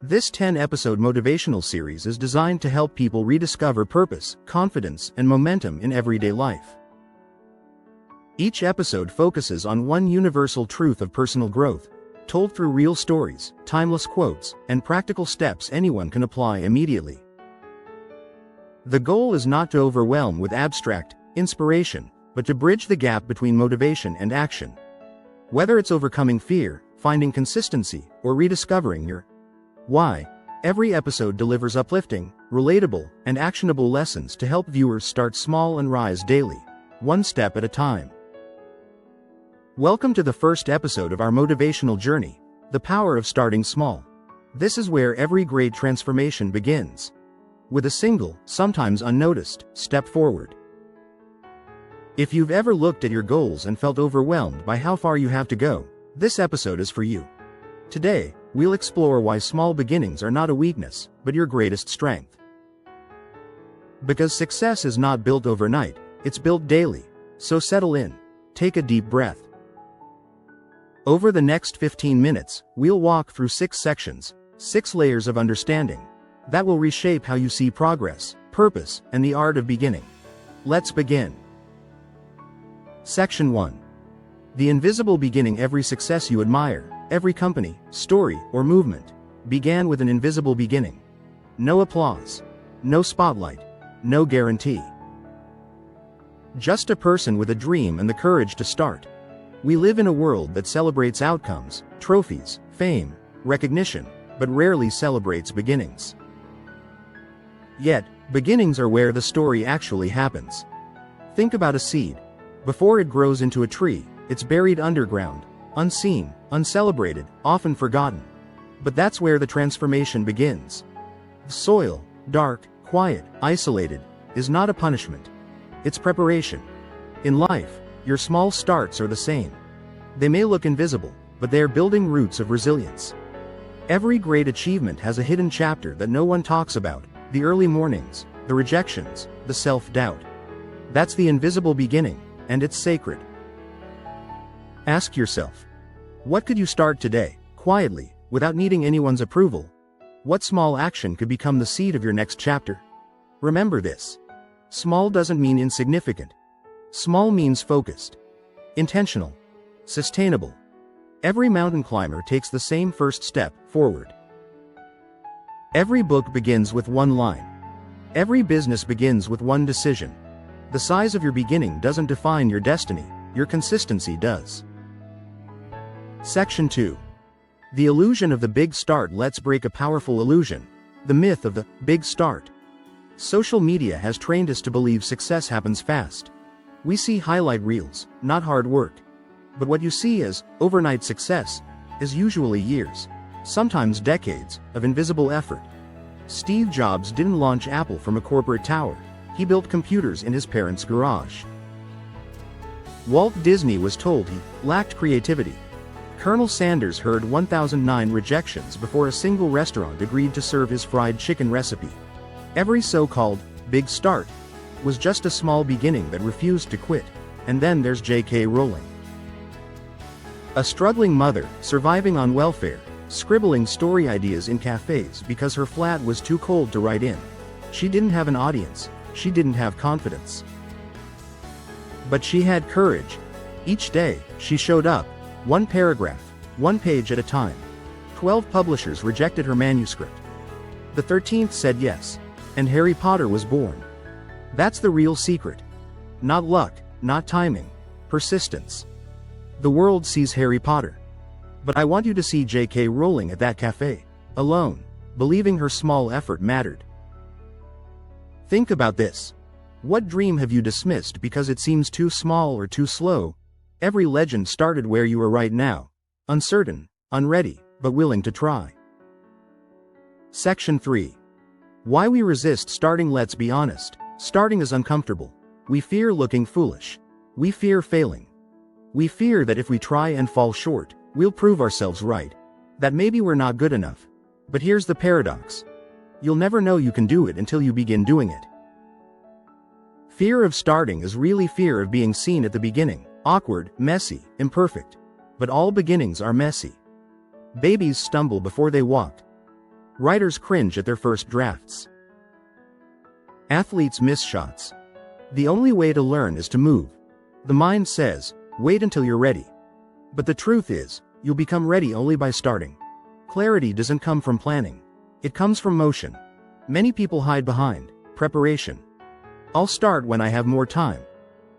This 10-episode motivational series is designed to help people rediscover purpose, confidence, and momentum in everyday life. Each episode focuses on one universal truth of personal growth, told through real stories, timeless quotes, and practical steps anyone can apply immediately. The goal is not to overwhelm with abstract inspiration, but to bridge the gap between motivation and action. Whether it's overcoming fear, finding consistency, or rediscovering your why, every episode delivers uplifting, relatable, and actionable lessons to help viewers start small and rise daily, one step at a time. Welcome to the first episode of our motivational journey, The Power of Starting Small. This is where every great transformation begins, with a single, sometimes unnoticed, step forward. If you've ever looked at your goals and felt overwhelmed by how far you have to go, this episode is for you. Today, we'll explore why small beginnings are not a weakness, but your greatest strength. Because success is not built overnight, it's built daily. So settle in, take a deep breath. Over the next 15 minutes, we'll walk through 6 sections, 6 layers of understanding, that will reshape how you see progress, purpose, and the art of beginning. Let's begin. Section 1. The invisible beginning. Every success you admire, every company, story, or movement, began with an invisible beginning. No applause, no spotlight, no guarantee. Just a person with a dream and the courage to start. We live in a world that celebrates outcomes, trophies, fame, recognition, but rarely celebrates beginnings. Yet, beginnings are where the story actually happens. Think about a seed. Before it grows into a tree, it's buried underground, unseen, uncelebrated, often forgotten. But that's where the transformation begins. The soil, dark, quiet, isolated, is not a punishment. It's preparation. In life, your small starts are the same. They may look invisible, but they are building roots of resilience. Every great achievement has a hidden chapter that no one talks about: the early mornings, the rejections, the self-doubt. That's the invisible beginning, and it's sacred. Ask yourself, what could you start today, quietly, without needing anyone's approval? What small action could become the seed of your next chapter? Remember this. Small doesn't mean insignificant. Small means focused, intentional, sustainable. Every mountain climber takes the same first step forward. Every book begins with one line. Every business begins with one decision. The size of your beginning doesn't define your destiny, your consistency does. Section 2. The illusion of the big start. Let's break a powerful illusion, the myth of the big start. Social media has trained us to believe success happens fast. We see highlight reels, not hard work. But what you see as overnight success is usually years, sometimes decades, of invisible effort. Steve Jobs didn't launch Apple from a corporate tower. He built computers in his parents' garage. Walt Disney was told he lacked creativity. Colonel Sanders heard 1,009 rejections before a single restaurant agreed to serve his fried chicken recipe. Every so-called big start was just a small beginning that refused to quit. And then there's J.K. Rowling. A struggling mother, surviving on welfare, scribbling story ideas in cafes because her flat was too cold to write in. She didn't have an audience. She didn't have confidence. But she had courage. Each day, she showed up, one paragraph, one page at a time. 12 publishers rejected her manuscript. The 13th said yes, and Harry Potter was born. That's the real secret. Not luck, not timing, persistence. The world sees Harry Potter. But I want you to see J.K. Rowling at that cafe, alone, believing her small effort mattered. Think about this. What dream have you dismissed because it seems too small or too slow? Every legend started where you are right now, uncertain, unready, but willing to try. Section 3. Why we resist starting. Let's be honest. Starting is uncomfortable. We fear looking foolish. We fear failing. We fear that if we try and fall short, we'll prove ourselves right. That maybe we're not good enough. But here's the paradox. You'll never know you can do it until you begin doing it. Fear of starting is really fear of being seen at the beginning. Awkward, messy, imperfect. But all beginnings are messy. Babies stumble before they walk. Writers cringe at their first drafts. Athletes miss shots. The only way to learn is to move. The mind says, wait until you're ready. But the truth is, you'll become ready only by starting. Clarity doesn't come from planning. It comes from motion. Many people hide behind preparation. I'll start when I have more time.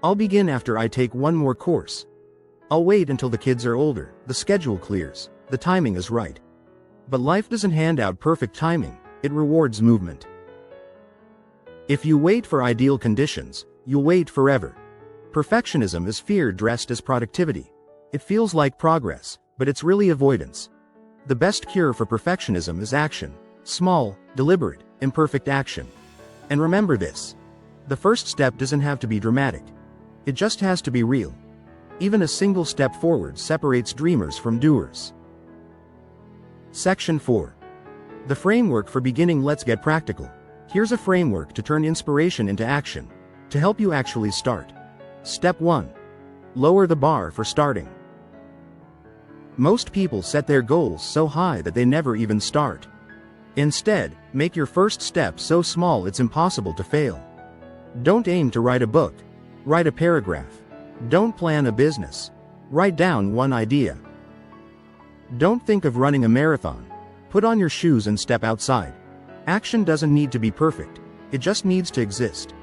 I'll begin after I take one more course. I'll wait until the kids are older, the schedule clears, the timing is right. But life doesn't hand out perfect timing, it rewards movement. If you wait for ideal conditions, you'll wait forever. Perfectionism is fear dressed as productivity. It feels like progress, but it's really avoidance. The best cure for perfectionism is action. Small, deliberate, imperfect action. And remember this. The first step doesn't have to be dramatic. It just has to be real. Even a single step forward separates dreamers from doers. Section 4. The framework for beginning. Let's get practical. Here's a framework to turn inspiration into action, to help you actually start. Step 1. Lower the bar for starting. Most people set their goals so high that they never even start. Instead, make your first step so small it's impossible to fail. Don't aim to write a book. Write a paragraph. Don't plan a business. Write down one idea. Don't think of running a marathon. Put on your shoes and step outside. Action doesn't need to be perfect. It just needs to exist.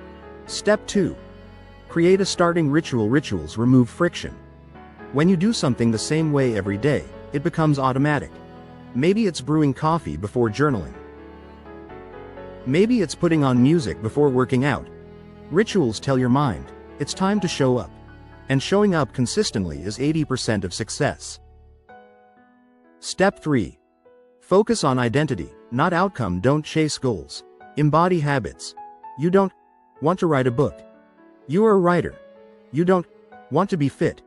Step 2. Create a starting ritual. Rituals remove friction. When you do something the same way every day, it becomes automatic. Maybe it's brewing coffee before journaling. Maybe it's putting on music before working out. Rituals tell your mind, it's time to show up. And showing up consistently is 80% of success. Step 3. Focus on identity, not outcome. Don't chase goals. Embody habits. You don't want to write a book. You are a writer. You don't want to be fit.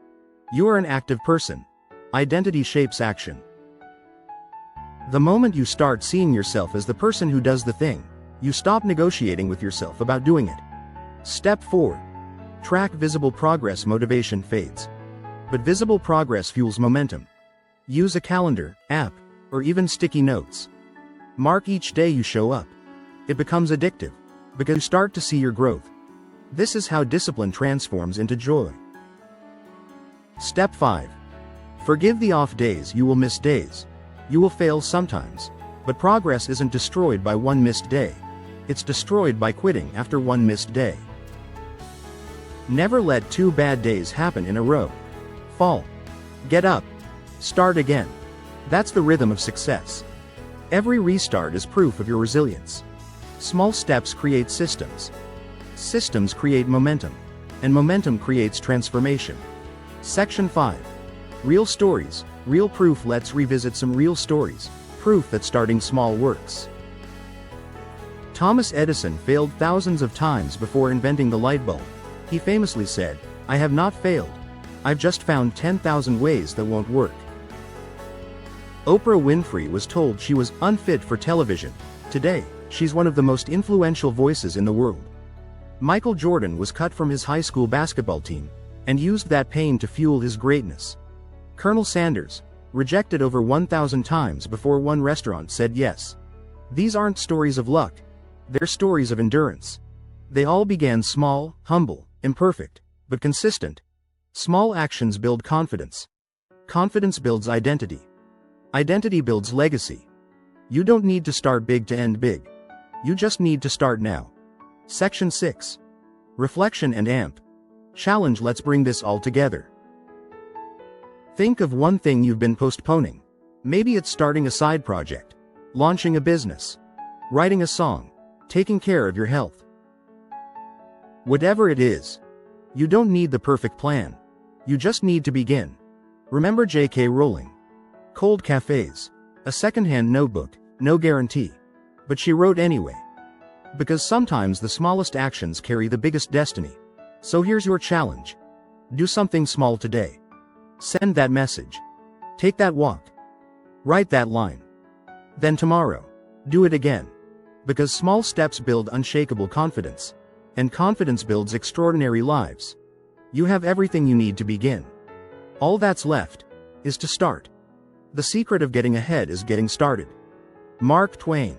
You are an active person. Identity shapes action. The moment you start seeing yourself as the person who does the thing, you stop negotiating with yourself about doing it. Step 4. Track visible progress. Motivation fades, but visible progress fuels momentum. Use a calendar, app, or even sticky notes. Mark each day you show up. It becomes addictive, because you start to see your growth. This is how discipline transforms into joy. Step 5. Forgive the off days. You will miss days. You will fail sometimes, but progress isn't destroyed by one missed day. It's destroyed by quitting after one missed day. Never let 2 bad days happen in a row. Fall. Get up. Start again. That's the rhythm of success. Every restart is proof of your resilience. Small steps create systems. Systems create momentum. And momentum creates transformation. Section 5. Real stories. Real proof. Let's revisit some real stories. Proof that starting small works. Thomas Edison failed thousands of times before inventing the light bulb. He famously said, "I have not failed. I've just found 10,000 ways that won't work." Oprah Winfrey was told she was unfit for television. Today, she's one of the most influential voices in the world. Michael Jordan was cut from his high school basketball team, and used that pain to fuel his greatness. Colonel Sanders, rejected over 1,000 times before one restaurant said yes. These aren't stories of luck. They're stories of endurance. They all began small, humble, imperfect, but consistent. Small actions build confidence. Confidence builds identity. Identity builds legacy. You don't need to start big to end big. You just need to start now. Section 6. Reflection and AMP. Challenge. Let's bring this all together. Think of one thing you've been postponing. Maybe it's starting a side project, launching a business, writing a song, taking care of your health. Whatever it is, you don't need the perfect plan. You just need to begin. Remember J.K. Rowling? Cold cafes, a secondhand notebook, no guarantee. But she wrote anyway. Because sometimes the smallest actions carry the biggest destiny. So here's your challenge. Do something small today. Send that message. Take that walk. Write that line. Then tomorrow, do it again. Because small steps build unshakable confidence. And confidence builds extraordinary lives. You have everything you need to begin. All that's left is to start. The secret of getting ahead is getting started. Mark Twain.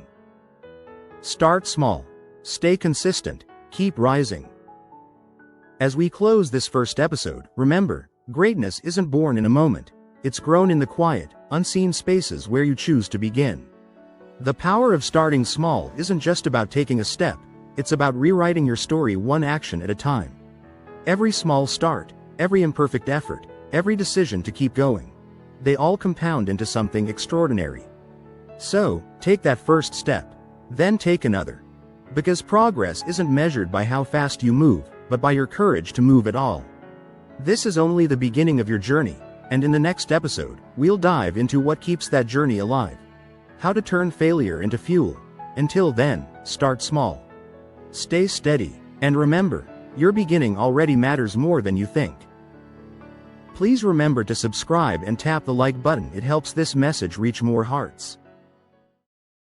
Start small. Stay consistent. Keep rising. As we close this first episode, remember, greatness isn't born in a moment. It's grown in the quiet, unseen spaces where you choose to begin. The power of starting small isn't just about taking a step, it's about rewriting your story one action at a time. Every small start, every imperfect effort, every decision to keep going, they all compound into something extraordinary. So, take that first step, then take another. Because progress isn't measured by how fast you move, but by your courage to move at all. This is only the beginning of your journey, and in the next episode, we'll dive into what keeps that journey alive. How to turn failure into fuel. Until then, start small. Stay steady, and remember, your beginning already matters more than you think. Please remember to subscribe and tap the like button. It helps this message reach more hearts.